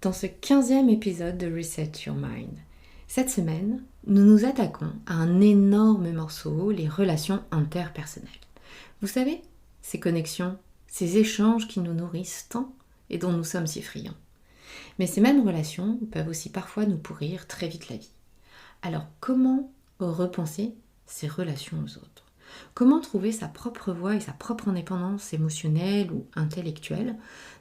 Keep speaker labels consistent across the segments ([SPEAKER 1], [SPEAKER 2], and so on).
[SPEAKER 1] dans ce 15e épisode de Reset Your Mind. Cette semaine, nous nous attaquons à un énorme morceau, les relations interpersonnelles. Vous savez, ces connexions, ces échanges qui nous nourrissent tant et dont nous sommes si friands. Mais ces mêmes relations peuvent aussi parfois nous pourrir très vite la vie. Alors comment repenser ces relations aux autres ? Comment trouver sa propre voie et sa propre indépendance émotionnelle ou intellectuelle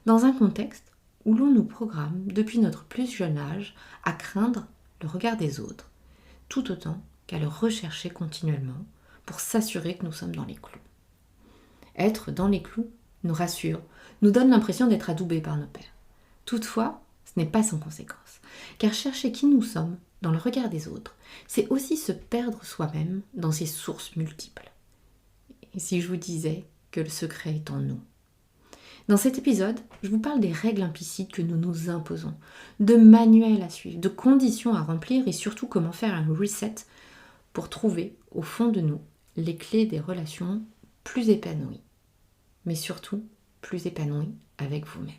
[SPEAKER 1] dans un contexte où l'on nous programme depuis notre plus jeune âge à craindre le regard des autres, tout autant qu'à le rechercher continuellement pour s'assurer que nous sommes dans les clous. Être dans les clous nous rassure, nous donne l'impression d'être adoubés par nos pairs. Toutefois, ce n'est pas sans conséquence, car chercher qui nous sommes dans le regard des autres, c'est aussi se perdre soi-même dans ses sources multiples. Et si je vous disais que le secret est en nous ? Dans cet épisode, je vous parle des règles implicites que nous nous imposons, de manuels à suivre, de conditions à remplir et surtout comment faire un reset pour trouver au fond de nous les clés des relations plus épanouies, mais surtout plus épanouies avec vous-même.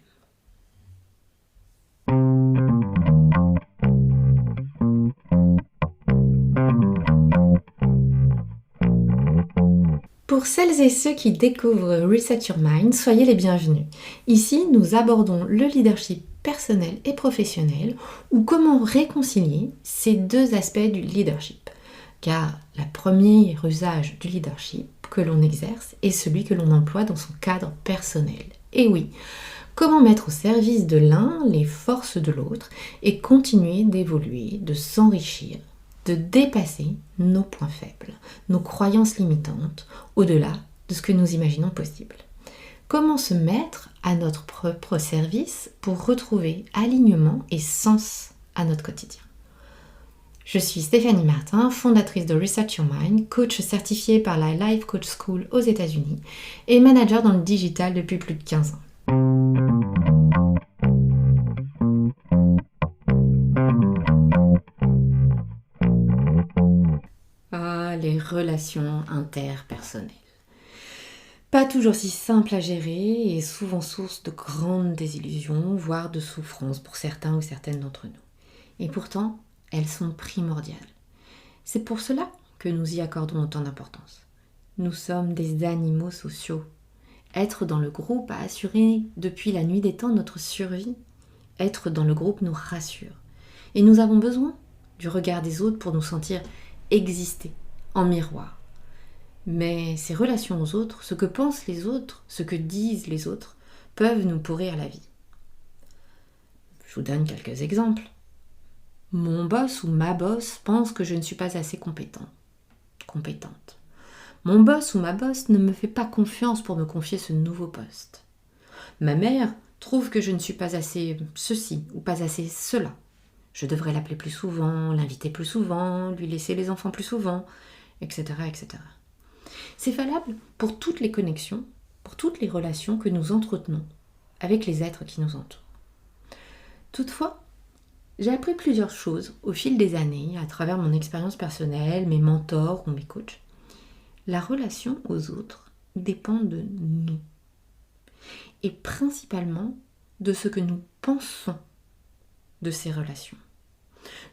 [SPEAKER 1] Pour celles et ceux qui découvrent Reset Your Mind, soyez les bienvenus. Ici, nous abordons le leadership personnel et professionnel ou comment réconcilier ces deux aspects du leadership. Car le premier usage du leadership que l'on exerce est celui que l'on emploie dans son cadre personnel. Et oui, comment mettre au service de l'un les forces de l'autre et continuer d'évoluer, de s'enrichir, de dépasser nos points faibles, nos croyances limitantes, au-delà de ce que nous imaginons possible. Comment se mettre à notre propre service pour retrouver alignement et sens à notre quotidien. Je suis Stéphanie Martin, fondatrice de Reset Your Mind, coach certifiée par la Life Coach School aux États-Unis et manager dans le digital depuis plus de 15 ans. Les relations interpersonnelles. Pas toujours si simples à gérer et souvent source de grandes désillusions, voire de souffrances pour certains ou certaines d'entre nous. Et pourtant, elles sont primordiales. C'est pour cela que nous y accordons autant d'importance. Nous sommes des animaux sociaux. Être dans le groupe a assuré depuis la nuit des temps notre survie. Être dans le groupe nous rassure. Et nous avons besoin du regard des autres pour nous sentir exister en miroir. Mais ces relations aux autres, ce que pensent les autres, ce que disent les autres, peuvent nous pourrir la vie. Je vous donne quelques exemples. Mon boss ou ma boss pense que je ne suis pas assez compétente. Mon boss ou ma boss ne me fait pas confiance pour me confier ce nouveau poste. Ma mère trouve que je ne suis pas assez ceci ou pas assez cela. Je devrais l'appeler plus souvent, l'inviter plus souvent, lui laisser les enfants plus souvent, etc., etc. C'est valable pour toutes les connexions, pour toutes les relations que nous entretenons avec les êtres qui nous entourent. Toutefois, j'ai appris plusieurs choses au fil des années, à travers mon expérience personnelle, mes mentors ou mes coachs. La relation aux autres dépend de nous, et principalement de ce que nous pensons de ces relations,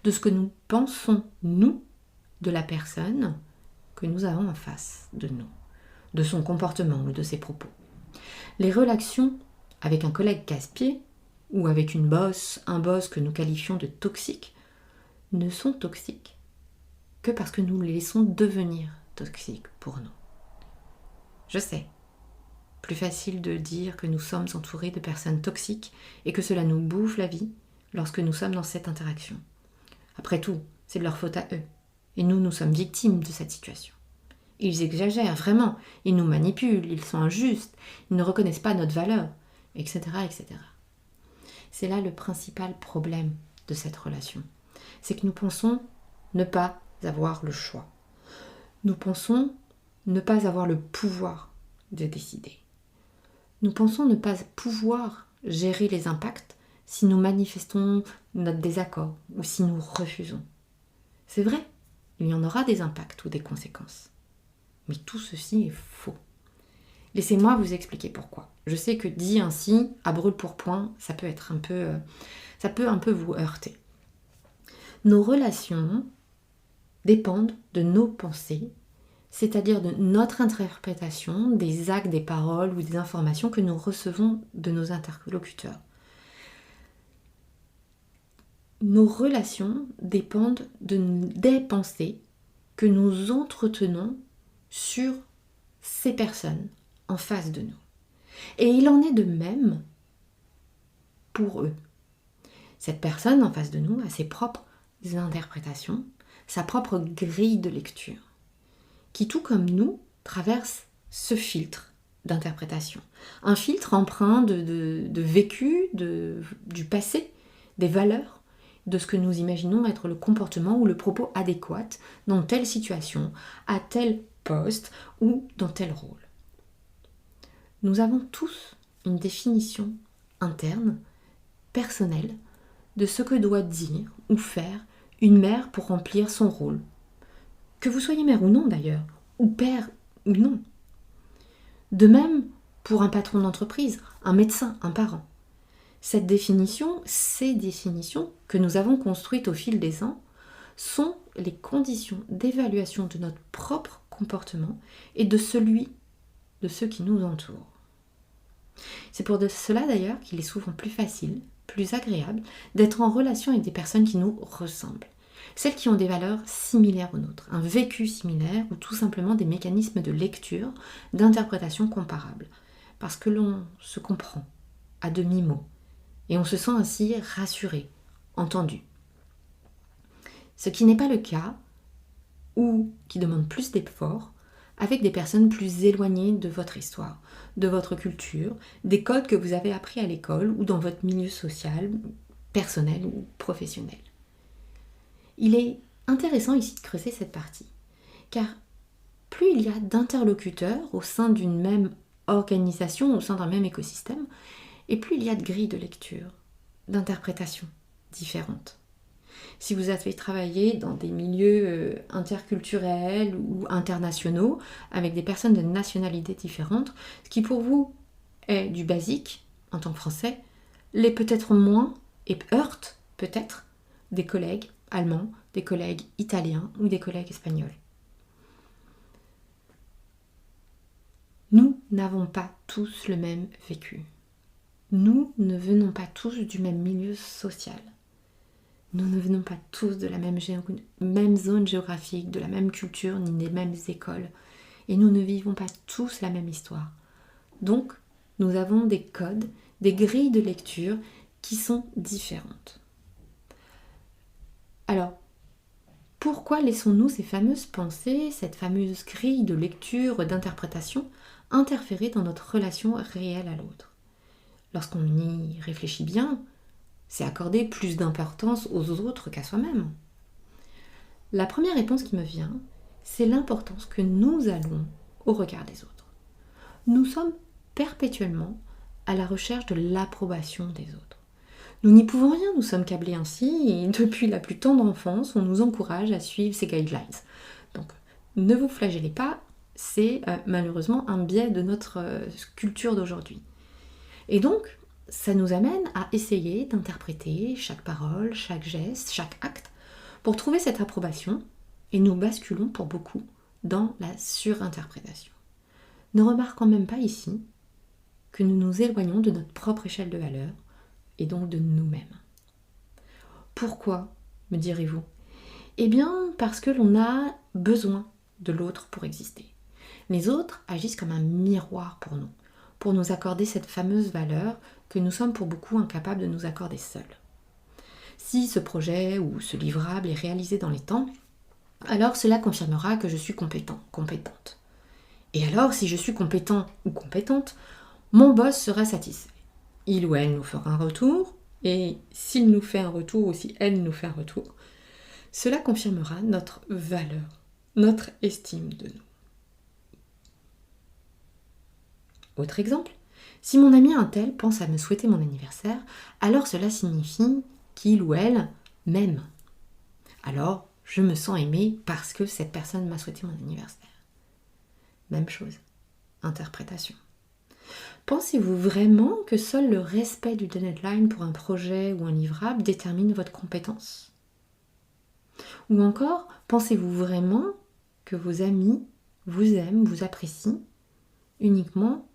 [SPEAKER 1] de ce que nous pensons, nous, de la personne que nous avons en face de nous, de son comportement ou de ses propos. Les relations avec un collègue casse-pied ou avec un boss que nous qualifions de toxique ne sont toxiques que parce que nous les laissons devenir toxiques pour nous. Je sais, plus facile de dire que nous sommes entourés de personnes toxiques et que cela nous bouffe la vie lorsque nous sommes dans cette interaction. Après tout, c'est de leur faute à eux. Et nous sommes victimes de cette situation. Ils exagèrent, vraiment. Ils nous manipulent, ils sont injustes, ils ne reconnaissent pas notre valeur, etc., etc. C'est là le principal problème de cette relation. C'est que nous pensons ne pas avoir le choix. Nous pensons ne pas avoir le pouvoir de décider. Nous pensons ne pas pouvoir gérer les impacts si nous manifestons notre désaccord ou si nous refusons. C'est vrai, il y en aura des impacts ou des conséquences. Mais tout ceci est faux. Laissez-moi vous expliquer pourquoi. Je sais que dit ainsi, à brûle-pourpoint, ça peut un peu vous heurter. Nos relations dépendent de nos pensées, c'est-à-dire de notre interprétation des actes, des paroles ou des informations que nous recevons de nos interlocuteurs. Nos relations dépendent des pensées que nous entretenons sur ces personnes en face de nous. Et il en est de même pour eux. Cette personne en face de nous a ses propres interprétations, sa propre grille de lecture, qui tout comme nous traverse ce filtre d'interprétation. Un filtre empreint de vécu, du passé, des valeurs, de ce que nous imaginons être le comportement ou le propos adéquat dans telle situation, à tel poste ou dans tel rôle. Nous avons tous une définition interne, personnelle, de ce que doit dire ou faire une mère pour remplir son rôle. Que vous soyez mère ou non d'ailleurs, ou père ou non. De même pour un patron d'entreprise, un médecin, un parent. Ces définitions que nous avons construites au fil des ans, sont les conditions d'évaluation de notre propre comportement et de celui de ceux qui nous entourent. C'est pour cela d'ailleurs qu'il est souvent plus facile, plus agréable d'être en relation avec des personnes qui nous ressemblent. Celles qui ont des valeurs similaires aux nôtres, un vécu similaire ou tout simplement des mécanismes de lecture, d'interprétation comparables. Parce que l'on se comprend à demi-mot et on se sent ainsi rassuré, entendu. Ce qui n'est pas le cas, ou qui demande plus d'efforts, avec des personnes plus éloignées de votre histoire, de votre culture, des codes que vous avez appris à l'école ou dans votre milieu social, personnel ou professionnel. Il est intéressant ici de creuser cette partie, car plus il y a d'interlocuteurs au sein d'une même organisation, au sein d'un même écosystème, et plus il y a de grilles de lecture, d'interprétations différentes. Si vous avez travaillé dans des milieux interculturels ou internationaux, avec des personnes de nationalités différentes, ce qui pour vous est du basique, en tant que Français, l'est peut-être moins, et heurte peut-être, des collègues allemands, des collègues italiens ou des collègues espagnols. Nous n'avons pas tous le même vécu. Nous ne venons pas tous du même milieu social. Nous ne venons pas tous de la même zone géographique, de la même culture, ni des mêmes écoles. Et nous ne vivons pas tous la même histoire. Donc, nous avons des codes, des grilles de lecture qui sont différentes. Alors, pourquoi laissons-nous ces fameuses pensées, cette fameuse grille de lecture, d'interprétation, interférer dans notre relation réelle à l'autre ? Lorsqu'on y réfléchit bien, c'est accorder plus d'importance aux autres qu'à soi-même. La première réponse qui me vient, c'est l'importance que nous allons au regard des autres. Nous sommes perpétuellement à la recherche de l'approbation des autres. Nous n'y pouvons rien, nous sommes câblés ainsi, et depuis la plus tendre enfance, on nous encourage à suivre ces guidelines. Donc, ne vous flagellez pas, c'est malheureusement un biais de notre culture d'aujourd'hui. Et donc, ça nous amène à essayer d'interpréter chaque parole, chaque geste, chaque acte, pour trouver cette approbation, et nous basculons pour beaucoup dans la surinterprétation. Ne remarquons même pas ici que nous nous éloignons de notre propre échelle de valeur, et donc de nous-mêmes. Pourquoi, me direz-vous ? Eh bien, parce que l'on a besoin de l'autre pour exister. Les autres agissent comme un miroir pour nous accorder cette fameuse valeur que nous sommes pour beaucoup incapables de nous accorder seuls. Si ce projet ou ce livrable est réalisé dans les temps, alors cela confirmera que je suis compétent, compétente. Et alors, si je suis compétent ou compétente, mon boss sera satisfait. Il ou elle nous fera un retour, et s'il nous fait un retour ou si elle nous fait un retour, cela confirmera notre valeur, notre estime de nous. Autre exemple, si mon ami un tel pense à me souhaiter mon anniversaire, alors cela signifie qu'il ou elle m'aime. Alors, je me sens aimée parce que cette personne m'a souhaité mon anniversaire. Même chose. interprétation. Pensez-vous vraiment que seul le respect du deadline pour un projet ou un livrable détermine votre compétence? Ou encore, pensez-vous vraiment que vos amis vous aiment, vous apprécient uniquement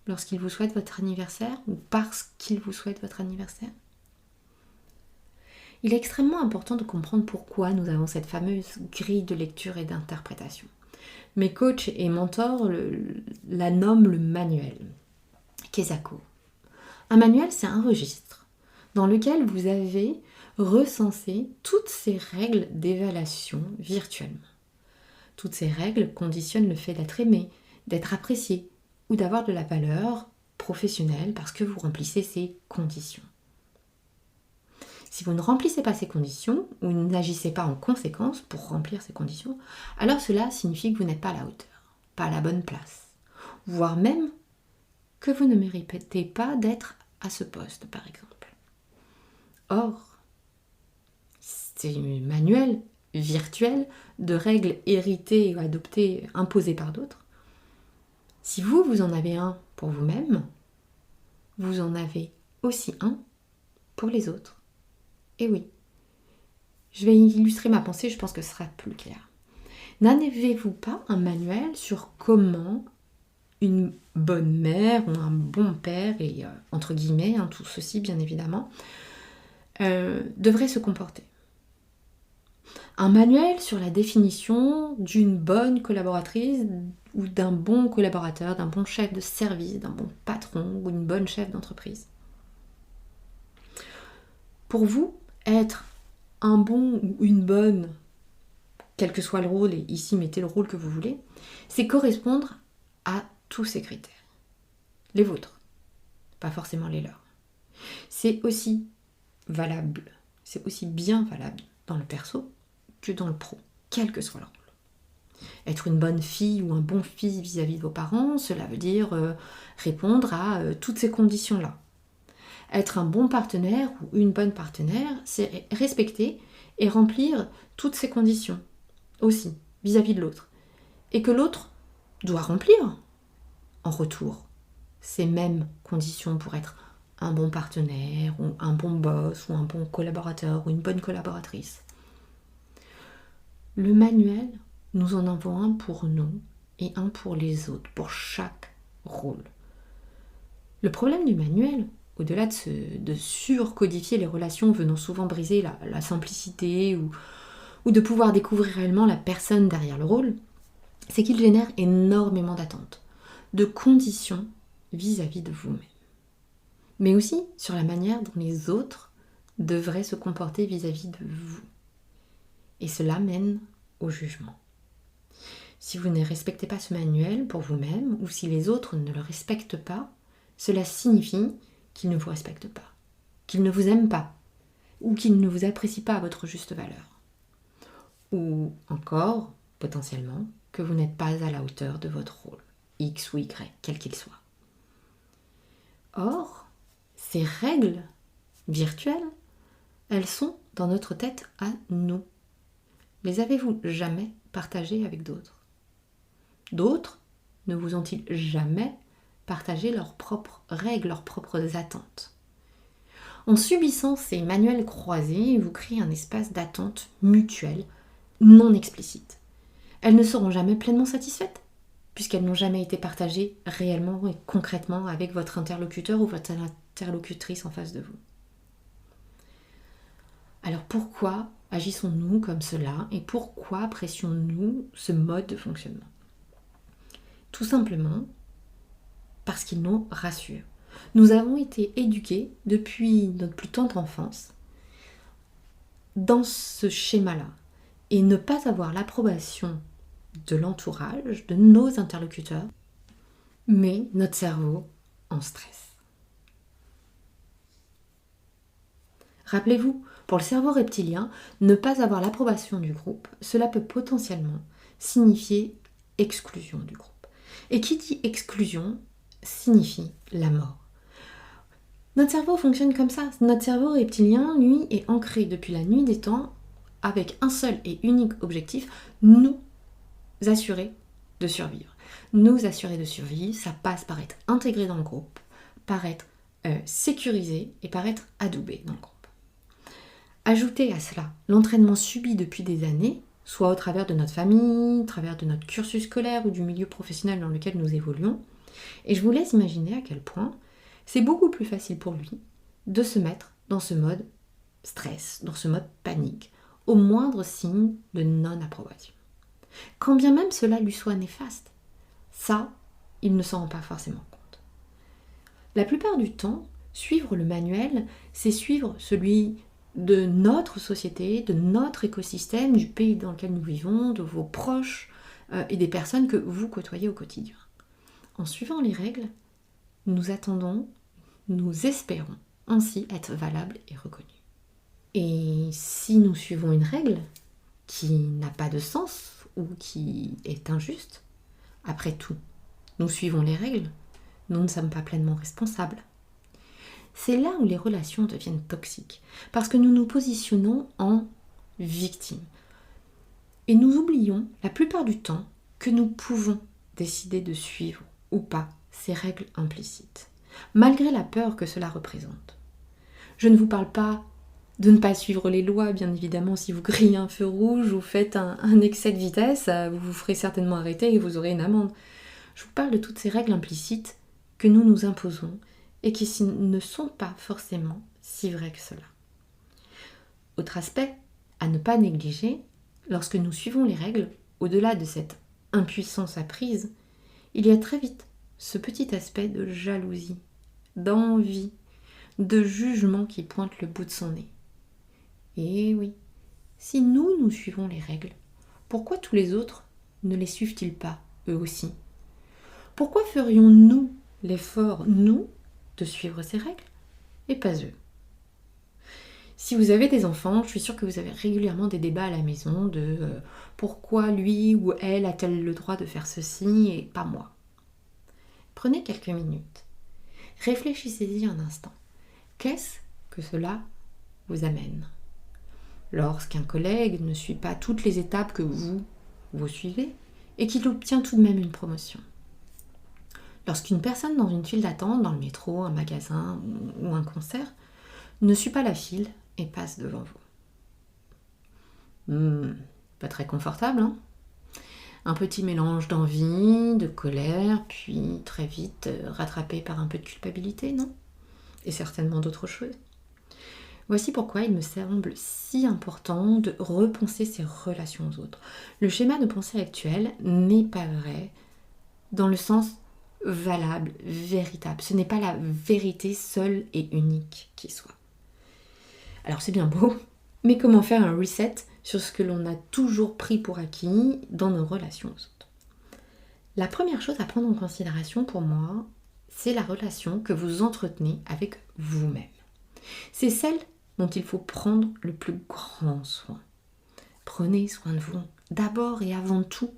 [SPEAKER 1] lorsqu'ils vous souhaitent votre anniversaire ou parce qu'ils vous souhaitent votre anniversaire? Il est extrêmement important de comprendre pourquoi nous avons cette fameuse grille de lecture et d'interprétation. Mes coachs et mentors la nomment le manuel, Kesako. Un manuel, c'est un registre dans lequel vous avez recensé toutes ces règles d'évaluation virtuellement. Toutes ces règles conditionnent le fait d'être aimé, d'être apprécié ou d'avoir de la valeur professionnelle parce que vous remplissez ces conditions. Si vous ne remplissez pas ces conditions ou n'agissez pas en conséquence pour remplir ces conditions, alors cela signifie que vous n'êtes pas à la hauteur, pas à la bonne place, voire même que vous ne méritez pas d'être à ce poste, par exemple. Or, c'est un manuel virtuel de règles héritées ou adoptées, imposées par d'autres. Si vous en avez un pour vous-même, vous en avez aussi un pour les autres. Et oui, je vais illustrer ma pensée, je pense que ce sera plus clair. N'avez-vous pas un manuel sur comment une bonne mère ou un bon père, et entre guillemets, tout ceci bien évidemment, devrait se comporter? Un manuel sur la définition d'une bonne collaboratrice ou d'un bon collaborateur, d'un bon chef de service, d'un bon patron ou une bonne chef d'entreprise. Pour vous, être un bon ou une bonne, quel que soit le rôle, et ici mettez le rôle que vous voulez, c'est correspondre à tous ces critères. Les vôtres, pas forcément les leurs. C'est aussi valable, c'est aussi bien valable dans le perso que dans le pro, quel que soit le rôle. Être une bonne fille ou un bon fils vis-à-vis de vos parents, cela veut dire répondre à toutes ces conditions-là. Être un bon partenaire ou une bonne partenaire, c'est respecter et remplir toutes ces conditions aussi vis-à-vis de l'autre. Et que l'autre doit remplir en retour ces mêmes conditions pour être un bon partenaire ou un bon boss ou un bon collaborateur ou une bonne collaboratrice. Le manuel, nous en avons un pour nous et un pour les autres, pour chaque rôle. Le problème du manuel, au-delà de surcodifier les relations venant souvent briser la simplicité ou de pouvoir découvrir réellement la personne derrière le rôle, c'est qu'il génère énormément d'attentes, de conditions vis-à-vis de vous-même. Mais aussi sur la manière dont les autres devraient se comporter vis-à-vis de vous. Et cela mène au jugement. Si vous ne respectez pas ce manuel pour vous-même, ou si les autres ne le respectent pas, cela signifie qu'ils ne vous respectent pas, qu'ils ne vous aiment pas, ou qu'ils ne vous apprécient pas à votre juste valeur. Ou encore, potentiellement, que vous n'êtes pas à la hauteur de votre rôle, X ou Y, quel qu'il soit. Or, ces règles virtuelles, elles sont dans notre tête à nous. Les avez-vous jamais partagées avec d'autres? D'autres ne vous ont-ils jamais partagé leurs propres règles, leurs propres attentes? En subissant ces manuels croisés, vous créez un espace d'attente mutuelle, non explicite. Elles ne seront jamais pleinement satisfaites, puisqu'elles n'ont jamais été partagées réellement et concrètement avec votre interlocuteur ou votre interlocutrice en face de vous. Alors pourquoi agissons-nous comme cela et pourquoi apprécions-nous ce mode de fonctionnement? Tout simplement parce qu'il nous rassure. Nous avons été éduqués depuis notre plus tendre enfance dans ce schéma-là et ne pas avoir l'approbation de l'entourage, de nos interlocuteurs, met notre cerveau en stress. Rappelez-vous, pour le cerveau reptilien, ne pas avoir l'approbation du groupe, cela peut potentiellement signifier exclusion du groupe. Et qui dit exclusion signifie la mort. Notre cerveau fonctionne comme ça. Notre cerveau reptilien, lui, est ancré depuis la nuit des temps avec un seul et unique objectif, nous assurer de survivre. Nous assurer de survie, ça passe par être intégré dans le groupe, par être sécurisé et par être adoubé dans le groupe. Ajoutez à cela l'entraînement subi depuis des années, soit au travers de notre famille, au travers de notre cursus scolaire ou du milieu professionnel dans lequel nous évoluons, et je vous laisse imaginer à quel point c'est beaucoup plus facile pour lui de se mettre dans ce mode stress, dans ce mode panique, au moindre signe de non-approbation. Quand bien même cela lui soit néfaste, ça, il ne s'en rend pas forcément compte. La plupart du temps, suivre le manuel, c'est suivre celui de notre société, de notre écosystème, du pays dans lequel nous vivons, de vos proches et des personnes que vous côtoyez au quotidien. En suivant les règles, nous attendons, nous espérons ainsi être valables et reconnus. Et si nous suivons une règle qui n'a pas de sens ou qui est injuste, après tout, nous suivons les règles, nous ne sommes pas pleinement responsables. C'est là où les relations deviennent toxiques, parce que nous nous positionnons en victime. Et nous oublions la plupart du temps que nous pouvons décider de suivre ou pas ces règles implicites, malgré la peur que cela représente. Je ne vous parle pas de ne pas suivre les lois, bien évidemment. Si vous grillez un feu rouge ou faites un excès de vitesse, vous vous ferez certainement arrêter et vous aurez une amende. Je vous parle de toutes ces règles implicites que nous nous imposons et qui ne sont pas forcément si vraies que cela. Autre aspect à ne pas négliger, lorsque nous suivons les règles, au-delà de cette impuissance apprise, il y a très vite ce petit aspect de jalousie, d'envie, de jugement qui pointe le bout de son nez. Et oui, si nous suivons les règles, pourquoi tous les autres ne les suivent-ils pas, eux aussi ? Pourquoi ferions-nous l'effort, nous, de suivre ces règles, et pas eux ? Si vous avez des enfants, je suis sûre que vous avez régulièrement des débats à la maison de pourquoi lui ou elle a-t-elle le droit de faire ceci et pas moi ? Prenez quelques minutes. Réfléchissez-y un instant. Qu'est-ce que cela vous amène ? Lorsqu'un collègue ne suit pas toutes les étapes que vous suivez et qu'il obtient tout de même une promotion. Lorsqu'une personne dans une file d'attente, dans le métro, un magasin ou un concert, ne suit pas la file et passe devant vous. Pas très confortable, hein ? Un petit mélange d'envie, de colère, puis très vite rattrapé par un peu de culpabilité, non ? Et certainement d'autres choses. Voici pourquoi il me semble si important de repenser ses relations aux autres. Le schéma de pensée actuel n'est pas vrai dans le sens valable, véritable. Ce n'est pas la vérité seule et unique qui soit. Alors c'est bien beau, mais comment faire un reset sur ce que l'on a toujours pris pour acquis dans nos relations aux autres ? La première chose à prendre en considération pour moi, c'est la relation que vous entretenez avec vous-même. C'est celle dont il faut prendre le plus grand soin. Prenez soin de vous, d'abord et avant tout.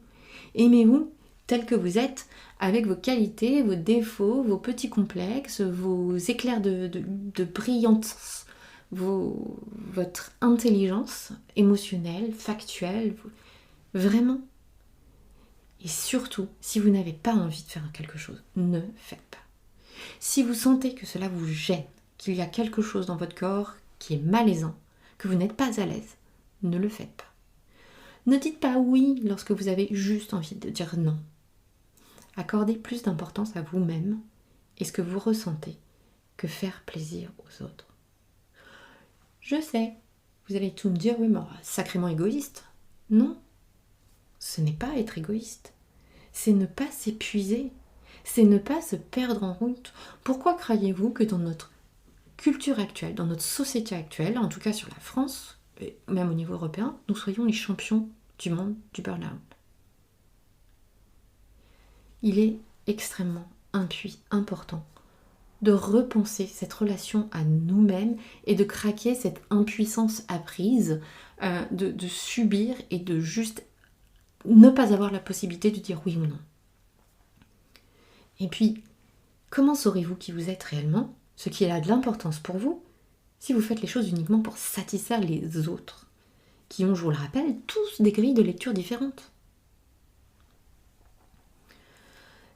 [SPEAKER 1] Aimez-vous tel que vous êtes, avec vos qualités, vos défauts, vos petits complexes, vos éclairs de brillance, votre intelligence émotionnelle, factuelle, vraiment. Et surtout, si vous n'avez pas envie de faire quelque chose, ne faites pas. Si vous sentez que cela vous gêne, qu'il y a quelque chose dans votre corps qui est malaisant, que vous n'êtes pas à l'aise, ne le faites pas. Ne dites pas oui lorsque vous avez juste envie de dire non. Accordez plus d'importance à vous-même et ce que vous ressentez que faire plaisir aux autres. Je sais, vous allez tout me dire, oui, mais sacrément égoïste. Non, ce n'est pas être égoïste, c'est ne pas s'épuiser, c'est ne pas se perdre en route. Pourquoi croyez-vous que dans notre culture actuelle, dans notre société actuelle, en tout cas sur la France, et même au niveau européen, nous soyons les champions du monde du burn-out ? Il est extrêmement important de repenser cette relation à nous-mêmes et de craquer cette impuissance apprise, de subir et de juste ne pas avoir la possibilité de dire oui ou non. Et puis, comment saurez-vous qui vous êtes réellement, ce qui a de l'importance pour vous, si vous faites les choses uniquement pour satisfaire les autres, qui ont, je vous le rappelle, tous des grilles de lecture différentes ?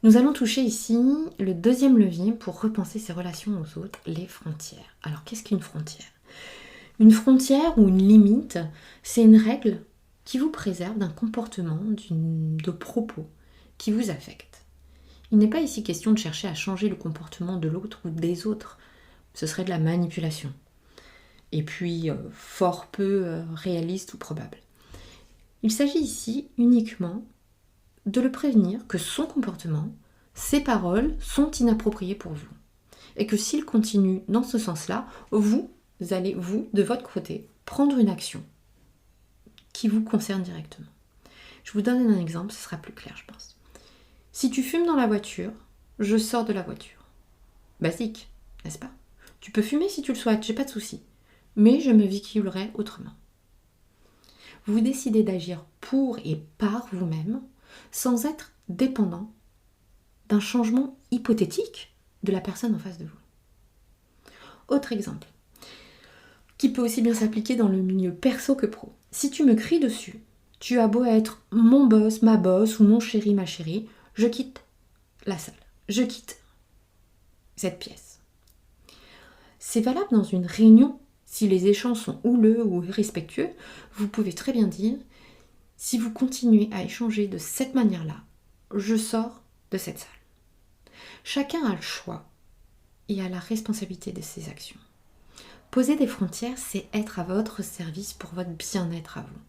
[SPEAKER 1] Nous allons toucher ici le deuxième levier pour repenser ses relations aux autres, les frontières. Alors qu'est-ce qu'une frontière ? Une frontière ou une limite, c'est une règle qui vous préserve d'un comportement, de propos qui vous affectent. Il n'est pas ici question de chercher à changer le comportement de l'autre ou des autres. Ce serait de la manipulation. Et puis, fort peu réaliste ou probable. Il s'agit ici uniquement de le prévenir que son comportement, ses paroles sont inappropriées pour vous. Et que s'il continue dans ce sens-là, vous allez, de votre côté, prendre une action qui vous concerne directement. Je vous donne un exemple, ce sera plus clair, je pense. Si tu fumes dans la voiture, je sors de la voiture. Basique, n'est-ce pas ? Tu peux fumer si tu le souhaites, j'ai pas de souci. Mais je me véhiculerai autrement. Vous décidez d'agir pour et par vous-même sans être dépendant d'un changement hypothétique de la personne en face de vous. Autre exemple, qui peut aussi bien s'appliquer dans le milieu perso que pro. Si tu me cries dessus, tu as beau être mon boss, ma boss ou mon chéri, ma chérie, je quitte la salle, je quitte cette pièce. C'est valable dans une réunion. Si les échanges sont houleux ou irrespectueux, vous pouvez très bien dire « Si vous continuez à échanger de cette manière-là, je sors de cette salle. » Chacun a le choix et a la responsabilité de ses actions. Poser des frontières, c'est être à votre service pour votre bien-être à vous.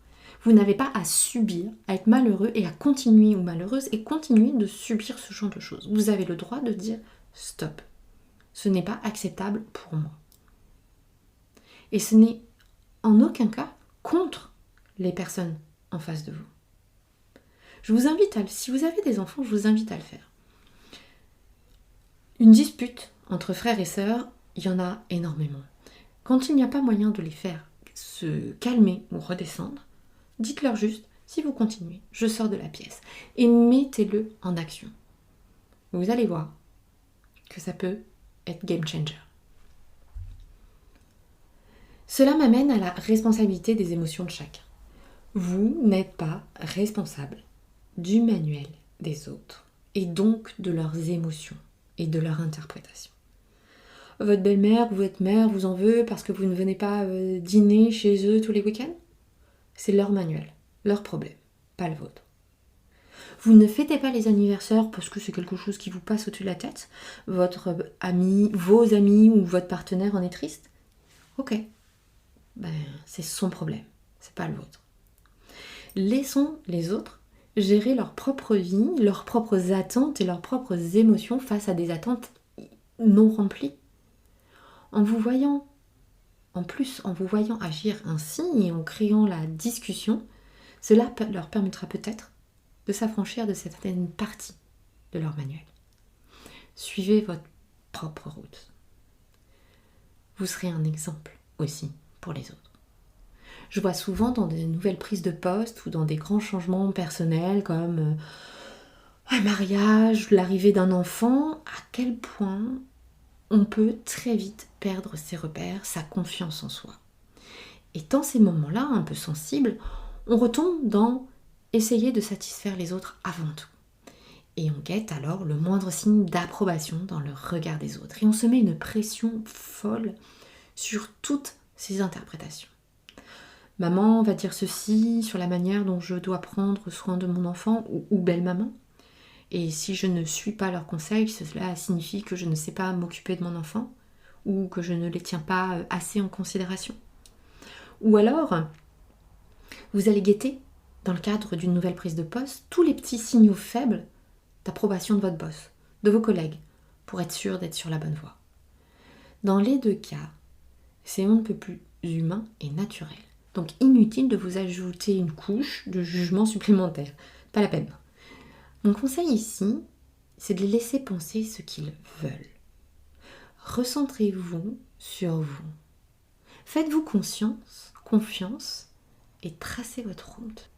[SPEAKER 1] Vous n'avez pas à subir, à être malheureux et à continuer ou malheureuse et continuer de subir ce genre de choses. Vous avez le droit de dire « Stop, ce n'est pas acceptable pour moi. » Et ce n'est en aucun cas contre les personnes en face de vous. Je vous invite si vous avez des enfants, je vous invite à le faire. Une dispute entre frères et sœurs, il y en a énormément. Quand il n'y a pas moyen de les faire se calmer ou redescendre, dites-leur juste, si vous continuez, je sors de la pièce. Et mettez-le en action. Vous allez voir que ça peut être game changer. Cela m'amène à la responsabilité des émotions de chacun. Vous n'êtes pas responsable du manuel des autres et donc de leurs émotions et de leur interprétation. Votre belle-mère ou votre mère vous en veut parce que vous ne venez pas dîner chez eux tous les week-ends ? C'est leur manuel, leur problème, pas le vôtre. Vous ne fêtez pas les anniversaires parce que c'est quelque chose qui vous passe au-dessus de la tête ? Votre ami, vos amis ou votre partenaire en est triste ? Ok. C'est son problème, c'est pas le vôtre. Laissons les autres gérer leur propre vie, leurs propres attentes et leurs propres émotions face à des attentes non remplies. En vous voyant agir ainsi et en créant la discussion, cela leur permettra peut-être de s'affranchir de certaines parties de leur manuel. Suivez votre propre route. Vous serez un exemple aussi pour les autres. Je vois souvent dans des nouvelles prises de poste ou dans des grands changements personnels comme un mariage, l'arrivée d'un enfant, à quel point on peut très vite perdre ses repères, sa confiance en soi. Et dans ces moments-là, un peu sensibles, on retombe dans essayer de satisfaire les autres avant tout. Et on guette alors le moindre signe d'approbation dans le regard des autres. Et on se met une pression folle sur toutes ces interprétations. Maman va dire ceci sur la manière dont je dois prendre soin de mon enfant ou belle-maman. Et si je ne suis pas leurs conseils, cela signifie que je ne sais pas m'occuper de mon enfant ou que je ne les tiens pas assez en considération. Ou alors, vous allez guetter, dans le cadre d'une nouvelle prise de poste, tous les petits signaux faibles d'approbation de votre boss, de vos collègues, pour être sûr d'être sur la bonne voie. Dans les deux cas, c'est on ne peut plus humain et naturel. Donc inutile de vous ajouter une couche de jugement supplémentaire. Pas la peine. Mon conseil ici, c'est de les laisser penser ce qu'ils veulent. Recentrez-vous sur vous. Faites-vous confiance et tracez votre route.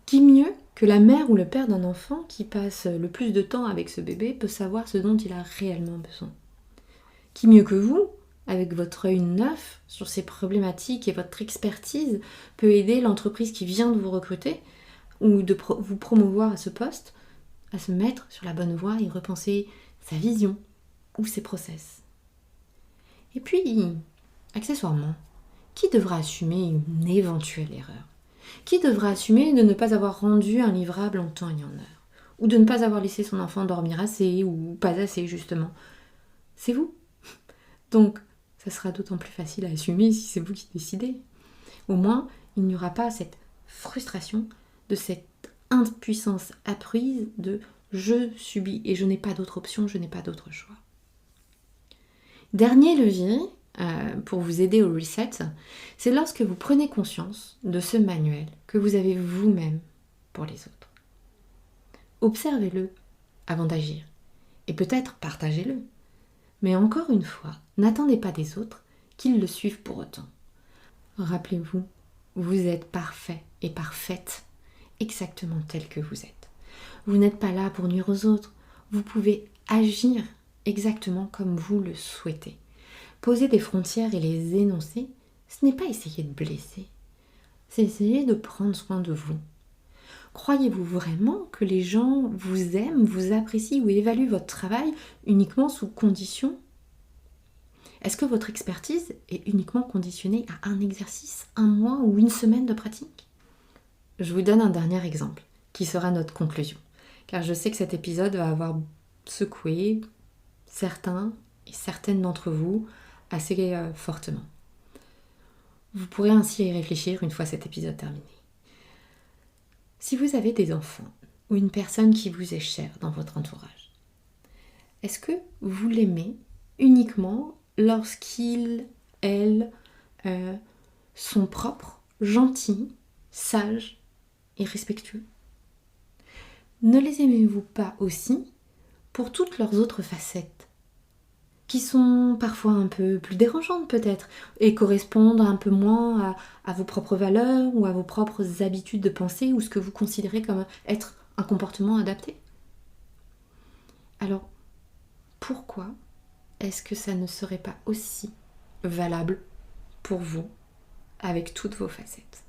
[SPEAKER 1] Qui mieux que la mère ou le père d'un enfant qui passe le plus de temps avec ce bébé peut savoir ce dont il a réellement besoin. Qui mieux que vous, avec votre œil neuf sur ces problématiques et votre expertise, peut aider l'entreprise qui vient de vous recruter ou de vous promouvoir à ce poste à se mettre sur la bonne voie et repenser sa vision ou ses process. Et puis, accessoirement, qui devra assumer une éventuelle erreur? Qui devra assumer de ne pas avoir rendu un livrable en temps et en heure? Ou de ne pas avoir laissé son enfant dormir assez ou pas assez justement? C'est vous. Donc, ça sera d'autant plus facile à assumer si c'est vous qui décidez. Au moins, il n'y aura pas cette frustration, de cette impuissance apprise de je subis et je n'ai pas d'autre option, je n'ai pas d'autre choix. Dernier levier pour vous aider au reset, c'est lorsque vous prenez conscience de ce manuel que vous avez vous-même pour les autres. Observez-le avant d'agir et peut-être partagez-le. Mais encore une fois, n'attendez pas des autres qu'ils le suivent pour autant. Rappelez-vous, vous êtes parfait et parfaite, exactement tel que vous êtes. Vous n'êtes pas là pour nuire aux autres. Vous pouvez agir exactement comme vous le souhaitez. Poser des frontières et les énoncer, ce n'est pas essayer de blesser, c'est essayer de prendre soin de vous. Croyez-vous vraiment que les gens vous aiment, vous apprécient ou évaluent votre travail uniquement sous condition ? Est-ce que votre expertise est uniquement conditionnée à un exercice, un mois ou une semaine de pratique ? Je vous donne un dernier exemple, qui sera notre conclusion, car je sais que cet épisode va avoir secoué certains et certaines d'entre vous assez fortement. Vous pourrez ainsi y réfléchir une fois cet épisode terminé. Si vous avez des enfants ou une personne qui vous est chère dans votre entourage, est-ce que vous l'aimez uniquement lorsqu'ils, elles, sont propres, gentils, sages et respectueux? Ne les aimez-vous pas aussi pour toutes leurs autres facettes, qui sont parfois un peu plus dérangeantes peut-être, et correspondent un peu moins à vos propres valeurs ou à vos propres habitudes de pensée ou ce que vous considérez comme être un comportement adapté? Alors, pourquoi est-ce que ça ne serait pas aussi valable pour vous avec toutes vos facettes?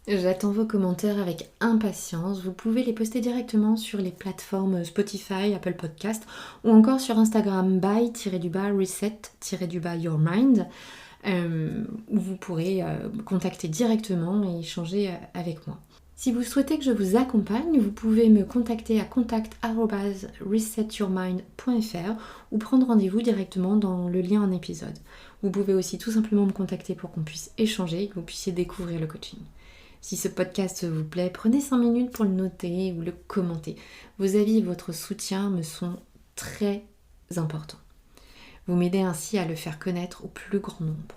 [SPEAKER 1] J'attends vos commentaires avec impatience. Vous pouvez les poster directement sur les plateformes Spotify, Apple Podcast ou encore sur Instagram by-reset-your mind où vous pourrez me contacter directement et échanger avec moi. Si vous souhaitez que je vous accompagne, vous pouvez me contacter à contact@resetyourmind.fr ou prendre rendez-vous directement dans le lien en épisode. Vous pouvez aussi tout simplement me contacter pour qu'on puisse échanger et que vous puissiez découvrir le coaching. Si ce podcast vous plaît, prenez 5 minutes pour le noter ou le commenter. Vos avis et votre soutien me sont très importants. Vous m'aidez ainsi à le faire connaître au plus grand nombre.